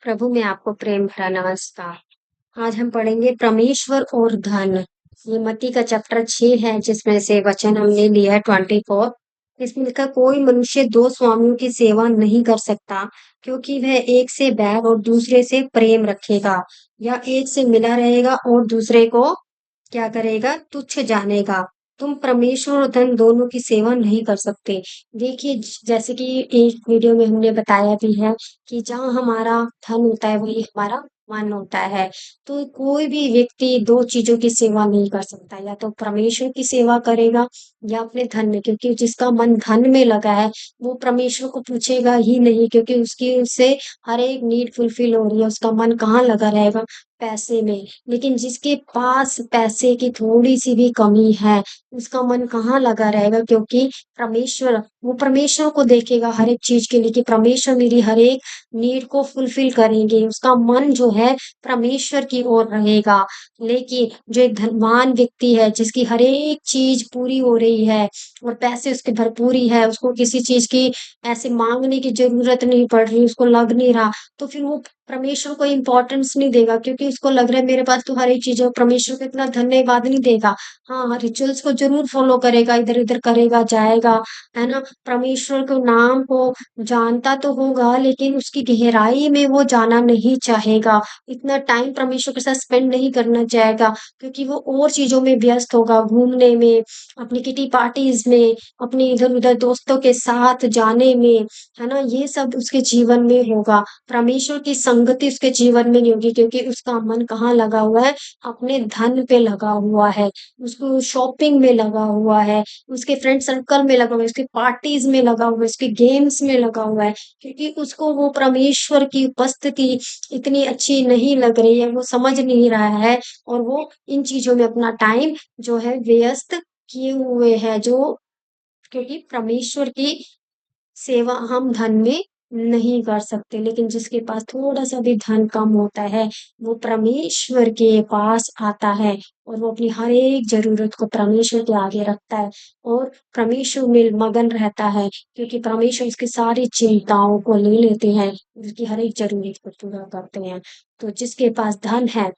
प्रभु में आपको प्रेम भरा नमस्कार। आज हम पढ़ेंगे परमेश्वर और धन। ये मत्ती का चैप्टर 6 है जिसमें से वचन हमने लिया है 24। इसमें लिखा कोई मनुष्य दो स्वामियों की सेवा नहीं कर सकता क्योंकि वह एक से बैर और दूसरे से प्रेम रखेगा या एक से मिला रहेगा और दूसरे को क्या करेगा तुच्छ जानेगा। तुम परमेश्वर और धन दोनों की सेवा नहीं कर सकते। देखिए जैसे कि एक वीडियो में हमने बताया भी है कि जहाँ हमारा धन होता है वही हमारा मन होता है। तो कोई भी व्यक्ति दो चीजों की सेवा नहीं कर सकता, या तो परमेश्वर की सेवा करेगा या अपने धन में, क्योंकि जिसका मन धन में लगा है वो परमेश्वर को पूछेगा ही नहीं, क्योंकि उसकी उससे हर एक नीड फुलफिल हो रही है। उसका मन कहाँ लगा रहेगा? पैसे में। लेकिन जिसके पास पैसे की थोड़ी सी भी कमी है उसका मन कहाँ लगा रहेगा? क्योंकि वो परमेश्वर को देखेगा हर एक चीज के लिए कि परमेश्वर मेरी हर एक नीड को फुलफिल करेंगे। उसका मन जो है परमेश्वर की ओर रहेगा। लेकिन जो एक धनवान व्यक्ति है जिसकी हर एक चीज पूरी हो रही है और पैसे उसके भरपूरी है, उसको किसी चीज की ऐसे मांगने की जरूरत नहीं पड़ रही, उसको लग नहीं रहा, तो फिर वो परमेश्वर को इम्पोर्टेंस नहीं देगा, क्योंकि उसको लग रहा है मेरे पास तो हर एक चीज है। परमेश्वर को इतना धन्यवाद नहीं देगा। हाँ, रिचुअल्स को जरूर फॉलो करेगा, इधर उधर करेगा जाएगा, है ना। परमेश्वर के नाम को जानता तो होगा लेकिन उसकी गहराई में वो जाना नहीं चाहेगा। इतना टाइम परमेश्वर के साथ स्पेंड नहीं करना चाहेगा, क्योंकि वो और चीजों में व्यस्त होगा, घूमने में, अपनी किटी पार्टीज में, अपने इधर उधर दोस्तों के साथ जाने में, है ना। ये सब उसके जीवन में होगा। परमेश्वर की संगति उसके जीवन में नहीं होगी, क्योंकि उसका मन कहाँ लगा हुआ है? अपने धन पे लगा हुआ है, उसको शॉपिंग में लगा हुआ है, उसके फ्रेंड सर्कल में लगा हुआ है, उसके पार्टीज में लगा हुआ है, उसके गेम्स में लगा हुआ है, क्योंकि उसको वो परमेश्वर की उपस्थिति इतनी अच्छी नहीं लग रही है, वो समझ नहीं रहा है और वो इन चीजों में अपना टाइम जो है व्यस्त किए हुए है। जो क्योंकि परमेश्वर की सेवा हम धन में नहीं कर सकते। लेकिन जिसके पास थोड़ा सा भी धन कम होता है वो परमेश्वर के पास आता है और वो अपनी हर एक जरूरत को परमेश्वर के आगे रखता है और परमेश्वर में मगन रहता है, क्योंकि परमेश्वर उसकी सारी चिंताओं को ले लेते हैं, उसकी हर एक जरूरत को पूरा करते हैं। तो जिसके पास धन है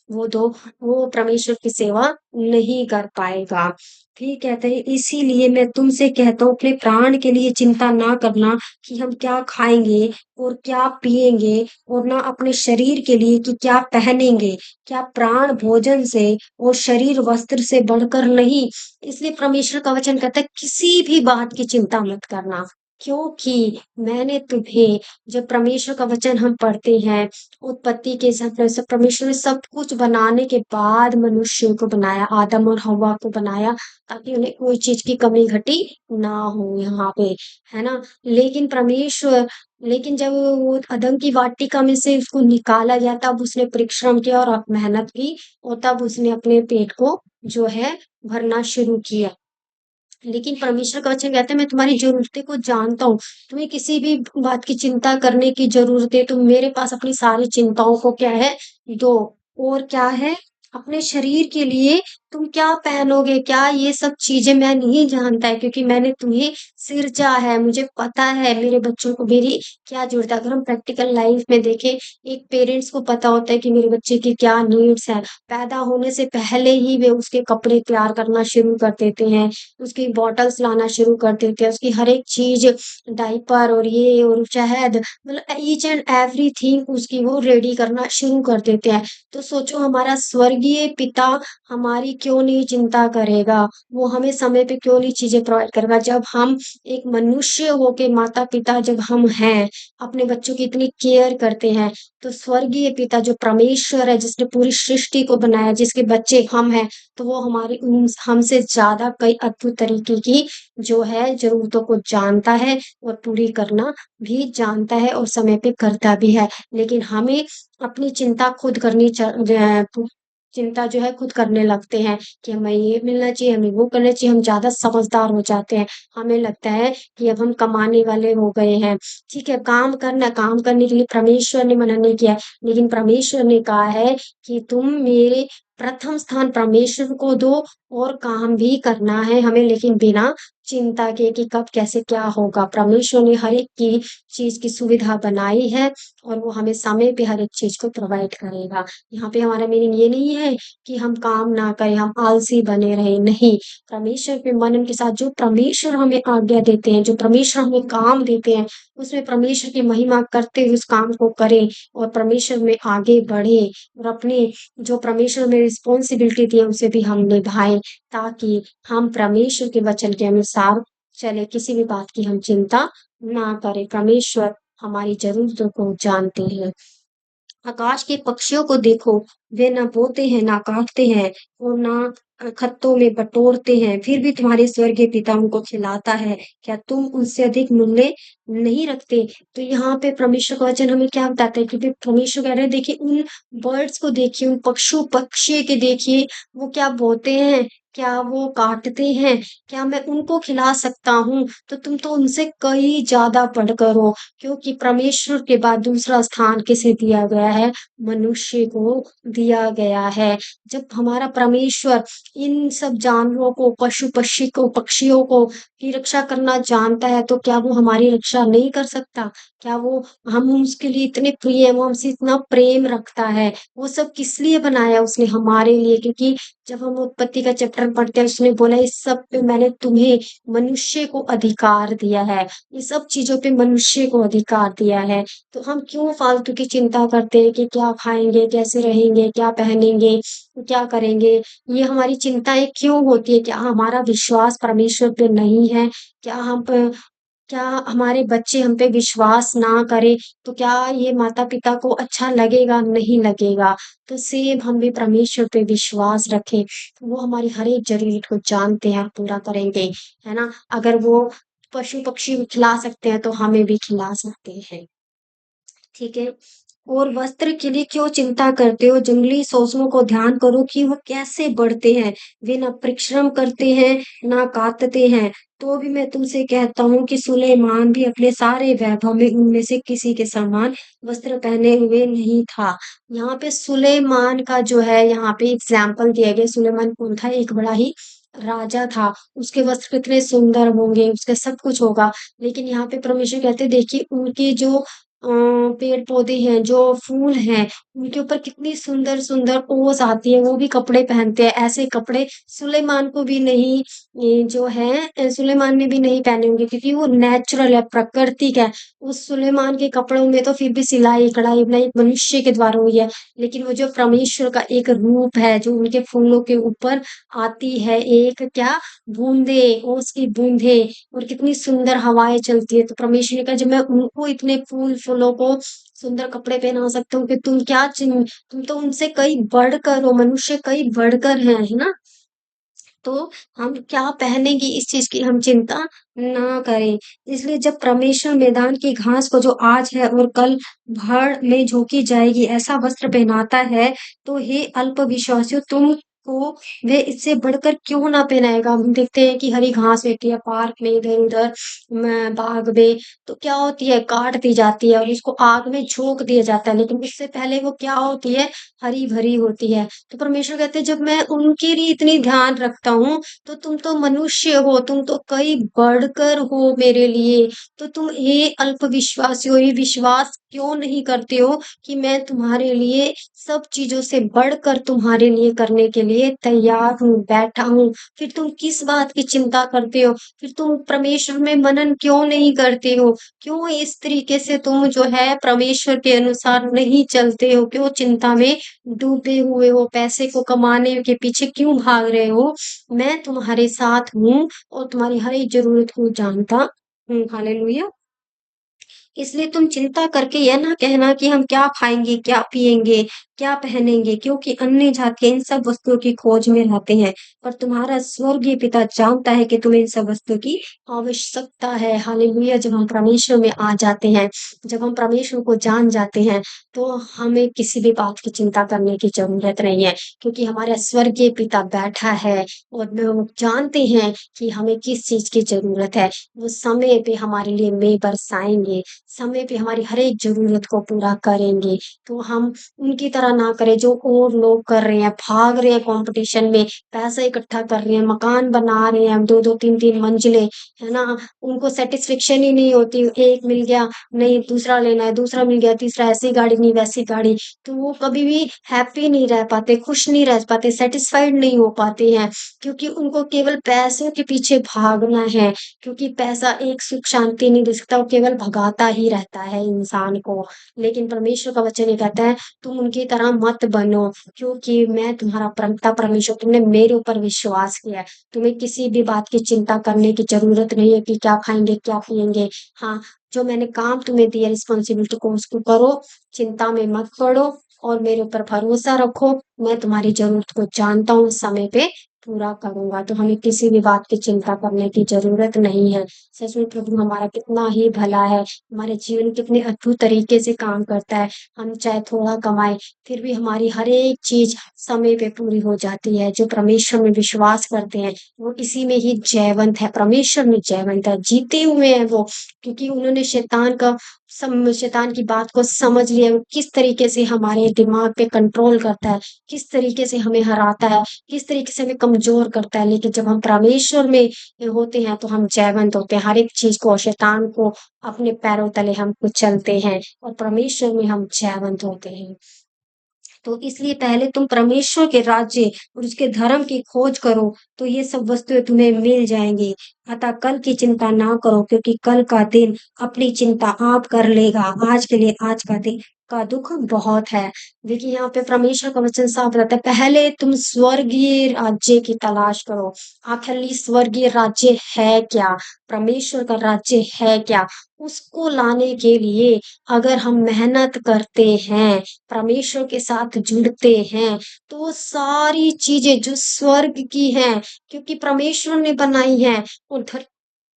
वो परमेश्वर की सेवा नहीं कर पाएगा। ठीक कहते हैं, इसीलिए मैं तुमसे कहता हूँ अपने प्राण के लिए चिंता ना करना कि हम क्या खाएंगे और क्या पिएंगे, और ना अपने शरीर के लिए कि क्या पहनेंगे। क्या प्राण भोजन से और शरीर वस्त्र से बढ़कर नहीं? इसलिए परमेश्वर का वचन कहता है किसी भी बात की चिंता मत करना, क्योंकि मैंने तुम्हें, जब परमेश्वर का वचन हम पढ़ते हैं, उत्पत्ति के समय से परमेश्वर ने सब कुछ बनाने के बाद मनुष्य को बनाया, आदम और हवा को बनाया, ताकि उन्हें कोई चीज की कमी घटी ना हो यहाँ पे, है ना। लेकिन जब वो अदम की वाटिका में से उसको निकाला गया तब उसने परिश्रम किया और मेहनत की, और तब उसने अपने पेट को जो है भरना शुरू किया। लेकिन परमेश्वर का वचन कहता है मैं तुम्हारी जरूरतें को जानता हूँ, तुम्हें किसी भी बात की चिंता करने की जरूरत है, तुम मेरे पास अपनी सारी चिंताओं को क्या है दो। और क्या है? अपने शरीर के लिए तुम क्या पहनोगे, क्या ये सब चीजें मैं नहीं जानता है? क्योंकि मैंने तुम्हें सिरजा है, मुझे पता है मेरे बच्चों को मेरी क्या जरूरत है। अगर हम प्रैक्टिकल लाइफ में देखें, एक पेरेंट्स को पता होता है कि मेरे बच्चे की क्या नीड्स है। पैदा होने से पहले ही वे उसके कपड़े तैयार करना शुरू कर देते हैं, उसकी बॉटल्स लाना शुरू कर देते हैं, उसकी हर एक चीज, डायपर और ये और शहद, मतलब ईच एंड एवरीथिंग उसकी वो रेडी करना शुरू कर देते हैं। तो सोचो हमारा स्वर्गीय पिता हमारी क्यों नहीं चिंता करेगा? वो हमें समय पे क्यों नहीं चीजें प्रोवाइड करेगा? जब हम एक मनुष्य होके, माता पिता जब हम हैं, अपने बच्चों की इतनी केयर करते हैं, तो स्वर्गीय पिता जो परमेश्वर है, जिसने पूरी सृष्टि को बनाया, जिसके बच्चे हम हैं, तो वो हमारी हमसे ज्यादा कई अद्भुत तरीके की जो है जरूरतों को जानता है और पूरी करना भी जानता है और समय पे करता भी है। लेकिन हमें अपनी चिंता खुद चिंता जो है खुद करने लगते हैं कि हमें ये मिलना चाहिए, हमें वो करना चाहिए। हम ज्यादा समझदार हो जाते हैं, हमें लगता है कि अब हम कमाने वाले हो गए हैं। ठीक है, काम करना, काम करने के लिए परमेश्वर ने मना नहीं किया है, लेकिन परमेश्वर ने कहा है कि तुम मेरे प्रथम स्थान परमेश्वर को दो और काम भी करना है हमें, लेकिन बिना चिंता के कि कब कैसे क्या होगा। परमेश्वर ने हर एक की चीज की सुविधा बनाई है और वो हमें समय पे हर एक चीज को प्रोवाइड करेगा। यहाँ पे हमारा मीनिंग ये नहीं है कि हम काम ना करें, हम आलसी बने रहे, नहीं। परमेश्वर पे मनन के साथ जो परमेश्वर हमें आज्ञा देते हैं, जो परमेश्वर हमें काम देते हैं, उसमें परमेश्वर की महिमा करते हुए उस काम को करें और परमेश्वर में आगे बढ़े और अपनी जो परमेश्वर में रिस्पॉन्सिबिलिटी दी है उसे भी हम निभाएं, ताकि हम परमेश्वर के वचन के अनुसार चले, किसी भी बात की हम चिंता ना करें। परमेश्वर हमारी जरूरतों को जानते हैं। आकाश के पक्षियों को देखो, वे ना बोते हैं, ना काटते हैं और ना खत्तों में बटोरते हैं, फिर भी तुम्हारे स्वर्गीय पिता उनको खिलाता है। क्या तुम उनसे अधिक मूल्य नहीं रखते? तो यहाँ पे परमेश्वर का वचन हमें क्या बताता है? क्योंकि परमेश्वर कह रहे हैं, देखिए उन बर्ड्स को देखिए, उन पशु पक्षी के देखिए, वो क्या बोते हैं, क्या वो काटते हैं, क्या मैं उनको खिला सकता हूँ? तो तुम तो उनसे कई ज्यादा बढ़कर हो, क्योंकि परमेश्वर के बाद दूसरा स्थान किसे दिया गया है? मनुष्य को दिया गया है। जब हमारा परमेश्वर इन सब जानवरों को, पशु पक्षी को, पक्षियों को की रक्षा करना जानता है, तो क्या वो हमारी रक्षा नहीं कर सकता? क्या वो हम उसके लिए इतने प्रिय हैं, वो हमसे इतना प्रेम रखता है? वो सब किस लिए बनाया उसने? हमारे लिए। क्योंकि जब हम उत्पत्ति का चैप्टर पढ़ते हैं, उसने बोला इस सब पे मैंने तुम्हें, मनुष्य को अधिकार दिया है, ये सब चीजों पे मनुष्य को अधिकार दिया है। तो हम क्यों फालतू की चिंता करते हैं कि क्या खाएंगे, कैसे रहेंगे, क्या पहनेंगे, क्या करेंगे? ये हमारी चिंताएं क्यों होती है? क्या हमारा विश्वास परमेश्वर पे नहीं है? क्या हम प क्या हमारे बच्चे हम पे विश्वास ना करें, तो क्या ये माता-पिता को अच्छा लगेगा? नहीं लगेगा। तो सेम हम भी परमेश्वर पे विश्वास रखें, तो वो हमारी हर एक ज़रूरत को जानते हैं और पूरा करेंगे, है ना? अगर वो पशु-पक्षी को खिला सकते हैं, तो हमें भी खिला सकते हैं। ठीक है? और वस्त्र के लिए क्यों चिंता करते हो? जंगली सोसों को ध्यान करो कि वो कैसे बढ़ते हैं। वे ना परिश्रम करते हैं, ना कातते हैं। तो भी मैं तुमसे कहता हूँ कि सुलेमान भी अपने सारे वैभव में उनमें से किसी के समान वस्त्र पहने हुए नहीं था। यहाँ पे सुलेमान का जो है, यहाँ पे एग्जाम्पल दिया गया। सुलेमान कौन था? एक बड़ा ही राजा था। उसके वस्त्र कितने सुंदर होंगे, उसका सब कुछ होगा। लेकिन यहाँ पे परमेश्वर कहते हैं, देखिए उनके जो पेड़ पौधे हैं, जो फूल हैं, उनके ऊपर कितनी सुंदर सुंदर ओस आती है, वो भी कपड़े पहनते हैं। ऐसे कपड़े सुलेमान को भी नहीं, ये जो है सुलेमान ने भी नहीं पहने होंगे, क्योंकि वो नेचुरल है, प्राकृतिक है। उस सुलेमान के कपड़ों में तो फिर भी सिलाई कढ़ाई बुनाई मनुष्य के द्वारा हुई है, लेकिन वो जो परमेश्वर का एक रूप है, जो उनके फूलों के ऊपर आती है, एक क्या बूंदे, ओस की बूंदे, और कितनी सुंदर हवाएं चलती है। तो परमेश्वर ने कहा, जब मैं उनको इतने फूल फूलों को सुंदर कपड़े पहना सकता हूँ, कि तुम क्या तुम तो उनसे कई बढ़कर हो, मनुष्य कई बढ़कर हैं, है ना? तो हम क्या पहनेंगे इस चीज की हम चिंता ना करें। इसलिए जब परमेश्वर मैदान की घास को जो आज है और कल भाड़ में झोंकी जाएगी ऐसा वस्त्र पहनाता है, तो हे अल्पविश्वासियों, तुमको वह इससे बढ़कर क्यों ना पहनाएगा? हम देखते हैं कि हरी घास होती है पार्क में, इधर उधर बाग में, तो क्या होती है? काट दी जाती है और उसको आग में झोंक दिया जाता है, लेकिन उससे पहले वो क्या होती है? हरी भरी होती है। तो परमेश्वर कहते हैं, जब मैं उनके लिए इतनी ध्यान रखता हूँ, तो तुम तो मनुष्य हो, तुम तो कई बढ़कर हो मेरे लिए। तो तुम ये अल्पविश्वासी हो, ये विश्वास क्यों नहीं करते हो कि मैं तुम्हारे लिए सब चीजों से बढ़कर तुम्हारे लिए करने के लिए तैयार हूँ, बैठा हूँ। फिर तुम किस बात की चिंता करते हो? फिर तुम परमेश्वर में मनन क्यों नहीं करते हो? क्यों इस तरीके से तुम जो है परमेश्वर के अनुसार नहीं चलते हो? क्यों चिंता में डूबे हुए हो? पैसे को कमाने के पीछे क्यों भाग रहे हो? मैं तुम्हारे साथ हूँ और तुम्हारी हर एक जरूरत को जानता हूँ। हालेलुया। इसलिए तुम चिंता करके यह ना कहना कि हम क्या खाएंगे, क्या पिएंगे, क्या पहनेंगे, क्योंकि अन्य जाति इन सब वस्तुओं की खोज में रहते हैं, पर तुम्हारा स्वर्गीय पिता जानता है कि तुम्हें इन सब वस्तुओं की आवश्यकता है। हालेलुया। जब हम परमेश्वर में आ जाते हैं, जब हम परमेश्वर को जान जाते हैं, तो हमें किसी भी बात की चिंता करने की जरूरत नहीं है, क्योंकि हमारा स्वर्गीय पिता बैठा है और वो जानते हैं कि हमें किस चीज की जरूरत है। वो समय पे हमारे लिए मेंह बरसाएंगे, समय पे हमारी हर एक ज़रूरत को पूरा करेंगे। तो हम उनकी तरह ना करें जो और लोग कर रहे हैं, भाग रहे हैं कॉम्पिटिशन में, पैसा इकट्ठा कर रहे हैं, मकान बना रहे हैं 2-2 3-3 मंजिलें, है ना? उनको सैटिस्फैक्शन ही नहीं होती, एक मिल गया, नहीं दूसरा लेना है, दूसरा मिल गया, तीसरा ऐसी गाड़ी नहीं वैसी गाड़ी, तो वो कभी भी हैप्पी नहीं रह पाते, खुश नहीं रह पाते, सैटिस्फाइड नहीं हो पाते हैं, क्योंकि उनको केवल पैसों के पीछे भागना है, क्योंकि पैसा एक सुख शांति नहीं दे सकता, वो केवल भगाता ही रहता है इंसान को। लेकिन परमेश्वर का वचन ये कहता है, तुम उनकी तरह मत बनो, क्योंकि मैं तुम्हारा परमपिता परमेश्वर, तुमने मेरे ऊपर विश्वास किया है। तुम्हें किसी भी बात की चिंता करने की ज़रूरत नहीं है कि क्या खाएँगे, क्या पिएँगे। हाँ, जो मैंने काम तुम्हें दिया रिस्पॉन्सिबिलिटी को उसको करो, चिंता में मत पड़ो और मेरे ऊपर भरोसा रखो। मैं तुम्हारी ज़रूरत को जानता हूँ, समय पे पूरा करूँगा। तो हमें किसी भी बात की चिंता करने की ज़रूरत नहीं है। सच में प्रभु हमारा कितना ही भला है, हमारे जीवन कितने अद्भुत तरीके से काम करता है। हम चाहे थोड़ा कमाएँ, फिर भी हमारी हर एक चीज़ समय पे पूरी हो जाती है। जो परमेश्वर में विश्वास करते हैं, वो इसी में ही जयवंत है, परमेश्वर में जयवंत है, जीते हुए हैं वो, क्योंकि उन्होंने शैतान की बात को समझ लिया, वो किस तरीके से हमारे दिमाग पे कंट्रोल करता है, किस तरीके से हमें हराता है, किस तरीके से हमें कमज़ोर करता है। लेकिन जब हम परमेश्वर में होते हैं, तो हम जयवंत होते हैं, हर एक चीज़ को और शैतान को अपने पैरों तले हम कुचलते हैं और परमेश्वर में हम जयवंत होते हैं। तो इसलिए पहले तुम परमेश्वर के राज्य और उसके धर्म की खोज करो, तो ये सब वस्तुएँ तुम्हें मिल जाएँगी। अतः कल की चिंता ना करो, क्योंकि कल का दिन अपनी चिंता आप कर लेगा। आज के लिए आज का दिन का दुःख बहुत है। देखिए यहाँ पे परमेश्वर का वचन साफ रहता है, पहले तुम स्वर्गीय राज्य की तलाश करो। आखिर स्वर्गीय राज्य है क्या? परमेश्वर का राज्य है क्या? उसको लाने के लिए अगर हम मेहनत करते हैं, परमेश्वर के साथ जुड़ते हैं, तो वो सारी चीज़ें जो स्वर्ग की हैं, क्योंकि परमेश्वर ने बनाई हैं, वो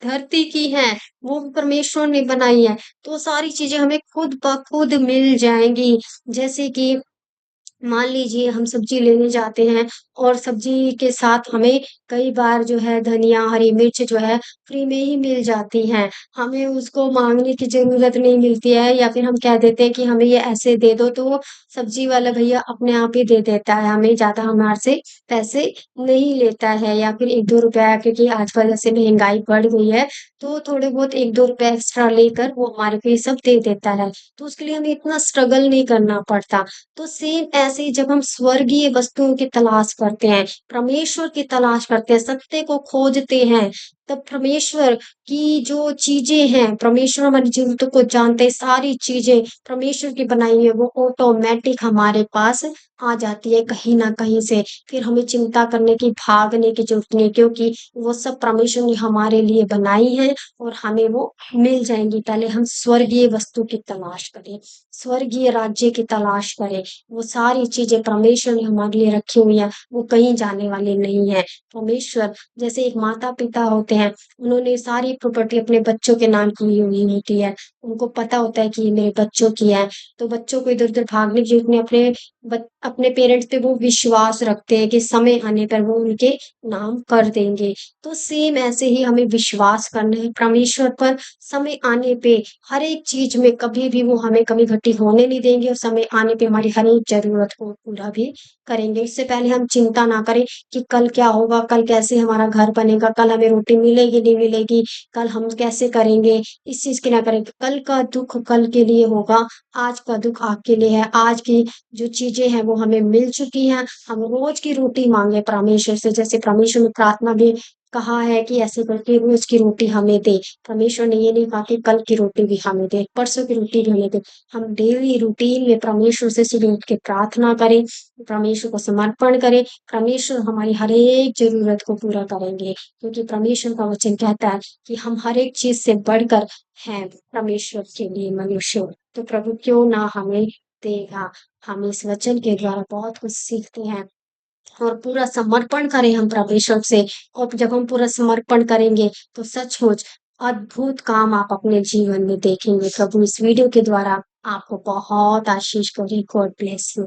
धरती की हैं, वो भी परमेश्वर ने बनाई हैं, तो वो सारी चीज़ें हमें खुद ब खुद मिल जाएँगी। जैसे कि मान लीजिए हम सब्ज़ी लेने जाते हैं और सब्ज़ी के साथ हमें कई बार जो है धनिया, हरी मिर्च जो है फ्री में ही मिल जाती हैं। हमें उसको माँगने की ज़रूरत नहीं मिलती है, या फिर हम कह देते हैं कि हमें ये ऐसे दे दो, तो वो सब्ज़ी वाला भैया अपने आप ही दे देता है, हमें ज़्यादा हमारे से पैसे नहीं लेता है, या फिर 1-2 रुपया, क्योंकि आजकल जैसे महँगाई बढ़ गई है, तो थोड़े बहुत 1-2 रुपए एक्स्ट्रा लेकर वो हमारे को ये सब दे देता है। तो उसके लिए हमें इतना स्ट्रगल नहीं करना पड़ता। तो सेम ऐसे ही जब हम स्वर्गीय वस्तुओं की तलाश करते हैं, परमेश्वर की तलाश करते हैं, सत्य को खोजते हैं, तब परमेश्वर की जो चीज़ें हैं, परमेश्वर हमारी ज़रूरतों को जानते हैं, सारी चीज़ें परमेश्वर की बनाई हैं, वो ऑटोमैटिक हमारे पास आ जाती है कहीं न कहीं से। फिर हमें चिंता करने की, भागने की ज़रूरत नहीं, क्योंकि वो सब परमेश्वर ने हमारे लिए बनाई हैं और हमें वो मिल जाएँगी। पहले हम स्वर्गीय वस्तु की तलाश करें, स्वर्गीय राज्य की तलाश करें। वो सारी चीज़ें परमेश्वर ने हमारे लिए रखी हुई हैं, वो कहीं जाने वाली नहीं है। परमेश्वर जैसे एक माता-पिता होते हैं, उन्होंने सारी प्रॉपर्टी अपने बच्चों के नाम की हुई होती है। उनको पता होता है कि ये मेरे बच्चों की है, तो बच्चों को इधर-उधर भागने की ज़रूरत नहीं, अपने पेरेंट्स पे वो विश्वास रखते हैं कि समय आने पर वो उनके नाम कर देंगे। तो सेम ऐसे ही हमें विश्वास करना है परमेश्वर पर, समय आने पे हर एक चीज़ में कभी भी वो हमें कमी-घटी होने नहीं देंगे और समय आने पे हमारी हर एक ज़रूरत को पूरा भी करेंगे। इससे पहले हम चिंता ना करें कि कल क्या होगा, कल कैसे हमारा घर बनेगा, कल हमें रोटी मिलेगी, नहीं मिलेगी, कल हम कैसे करेंगे, इस चीज़ की ना करें। कल का दुःख कल के लिए होगा, आज का दुःख आज के लिए है। आज की जो चीज़ें हैं वो हमें मिल चुकी हैं, हम रोज़ की रोटी माँगे परमेश्वर से, जैसे परमेश्वर ने प्रार्थना भी कहा है कि ऐसे करके रोज़ की रोटी हमें दे। परमेश्वर ने ये नहीं कहा कि कल की रोटी भी हमें दे, परसों की रोटी भी हमें दे। हम डेली रूटीन में परमेश्वर से सुबह उठ के प्रार्थना करें, परमेश्वर को समर्पण करें, परमेश्वर हमारी हर एक ज़रूरत को पूरा करेंगे। क्योंकि परमेश्वर का वचन कहता है कि हम हर एक चीज़ से बढ़कर हैं परमेश्वर के लिए मनुष्य। तो प्रभु क्यों ना हमें देगा। हम इस वचन के द्वारा बहुत कुछ सीखते हैं और पूरा समर्पण करें हम परमेश्वर से, और जब हम पूरा समर्पण करेंगे तो सचमुच अद्भुत काम आप अपने जीवन में देखेंगे। प्रभु इस वीडियो के द्वारा आपको बहुत आशीष करे। God bless you.